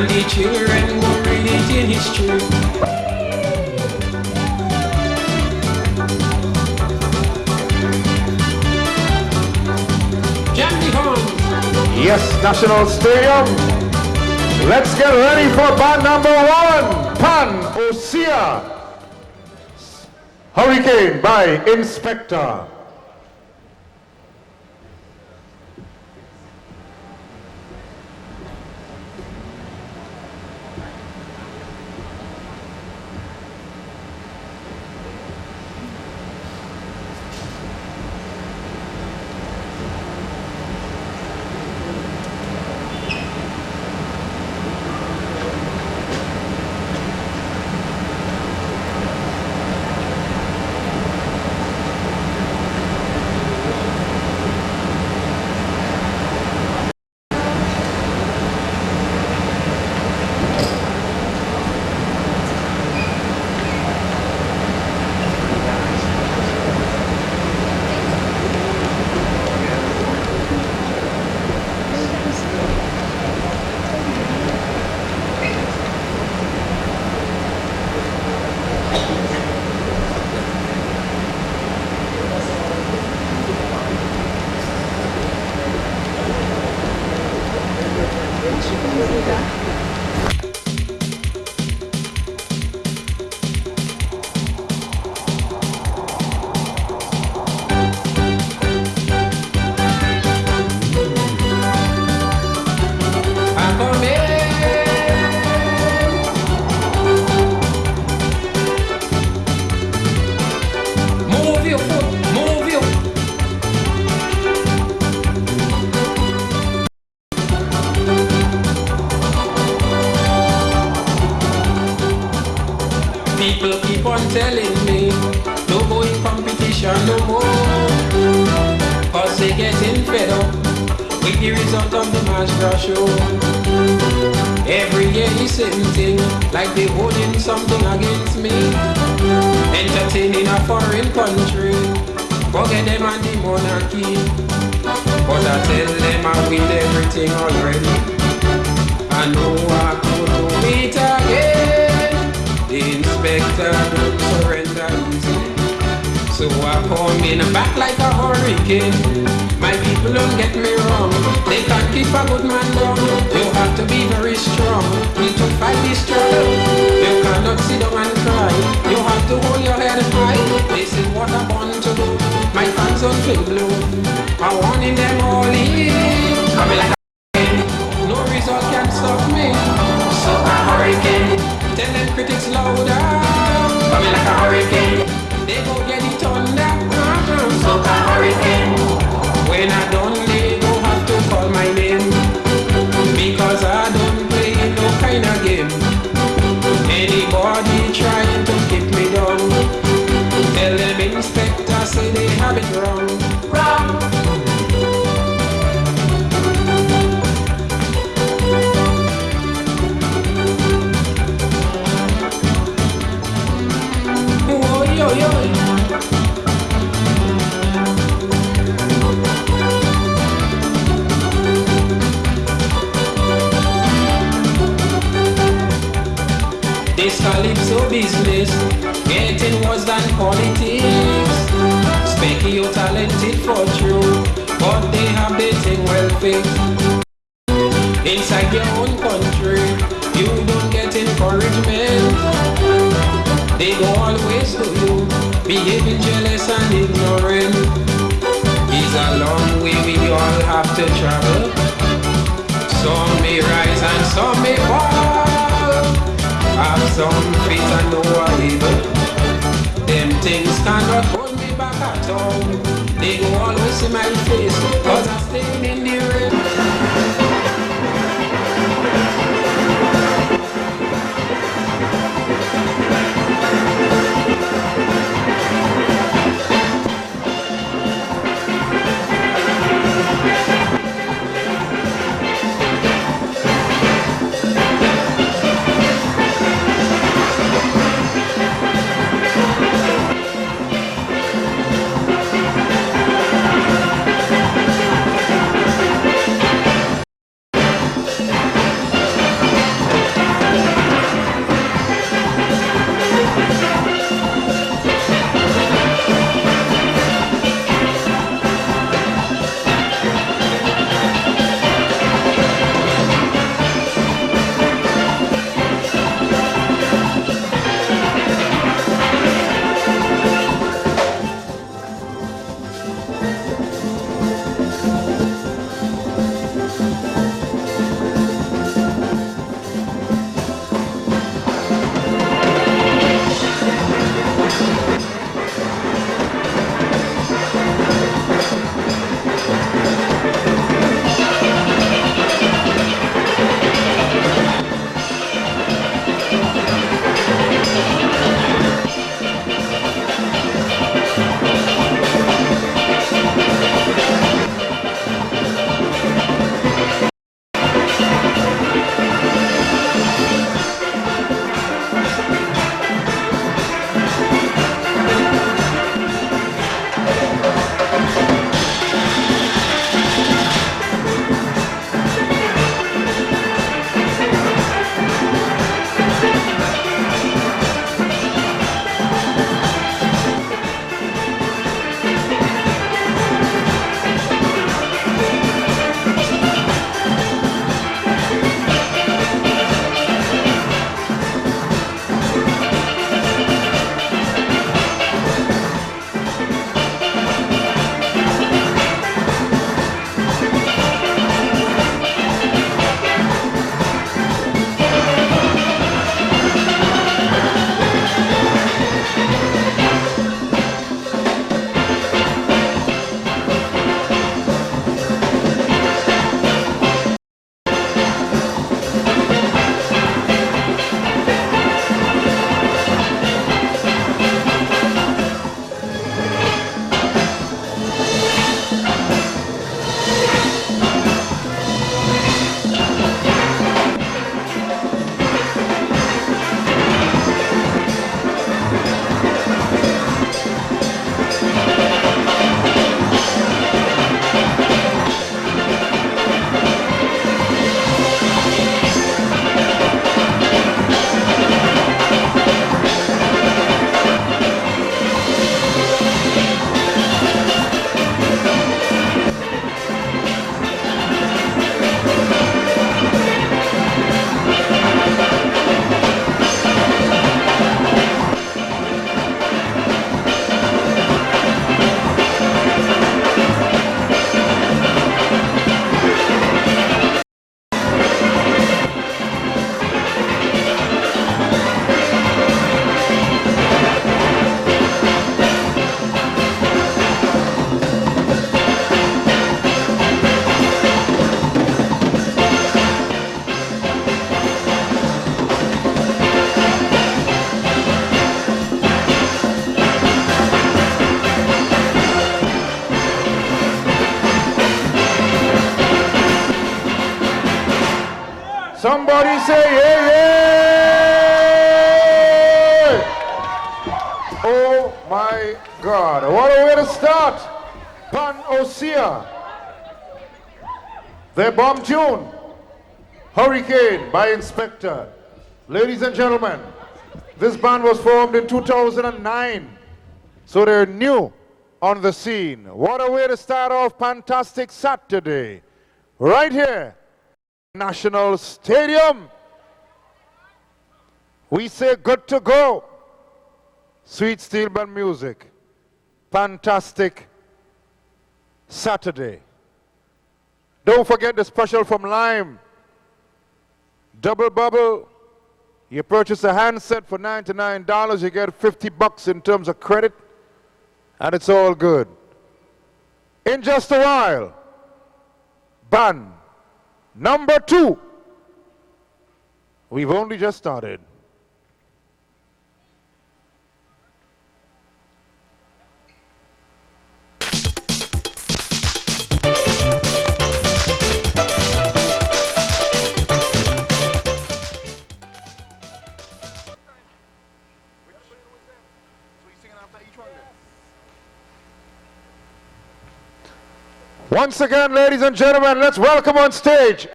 and the children go read it in history. Jam the horn. Yes, National Stadium. Let's get ready for band number 1, Ossia. Hurricane by Inspector. People keep on telling me, don't go in competition no more, cause they getting fed up with the result of the Master Show. Every year the same thing, like they holding something against me. Entertaining a foreign country, forget them and the monarchy. But I tell them I win everything already. I know I could do it again. The inspector don't surrender easy, so I come in back like a hurricane. My people don't get me wrong, they can't keep a good man down. You have to be very strong, need to fight this struggle. You cannot sit down and cry, you have to hold your head high. This is what I want to do, my fans don't feel blue. I want in them all in, coming like a hurricane. No result can stop me, so a hurricane. Tell them critics louder, coming like a hurricane. They go get it thunder, so a hurricane. When I done, they go have to call my name, because I don't play no kind of game. Anybody trying to keep me down, tell them inspector say they have it wrong. Wrong. This calypso business getting worse than politics. Specky you talented for true, but they have the thing well fixed. Inside your own country, you don't get encouragement. They go always to you, behaving jealous and ignorant. It's a long way we all have to travel. Some may rise and some may fall. Have some faith and no able. Them things cannot hold me back at all. They go always see my face, cause I stay in the rain. Somebody say yeah, yeah! Oh my God, what a way to start! Ossia, their bomb tune, Hurricane by Inspector. Ladies and gentlemen, this band was formed in 2009, so they're new on the scene. What a way to start off Pantastic Saturday, right here, National Stadium. We say good to go. Sweet steel band music, Pantastic Saturday. Don't forget the special from Lime, Double Bubble. You purchase a handset for $99, you get $50 in terms of credit, and it's all good. In just a while, band number 2. We've only just started. Once again, ladies and gentlemen, let's welcome on stage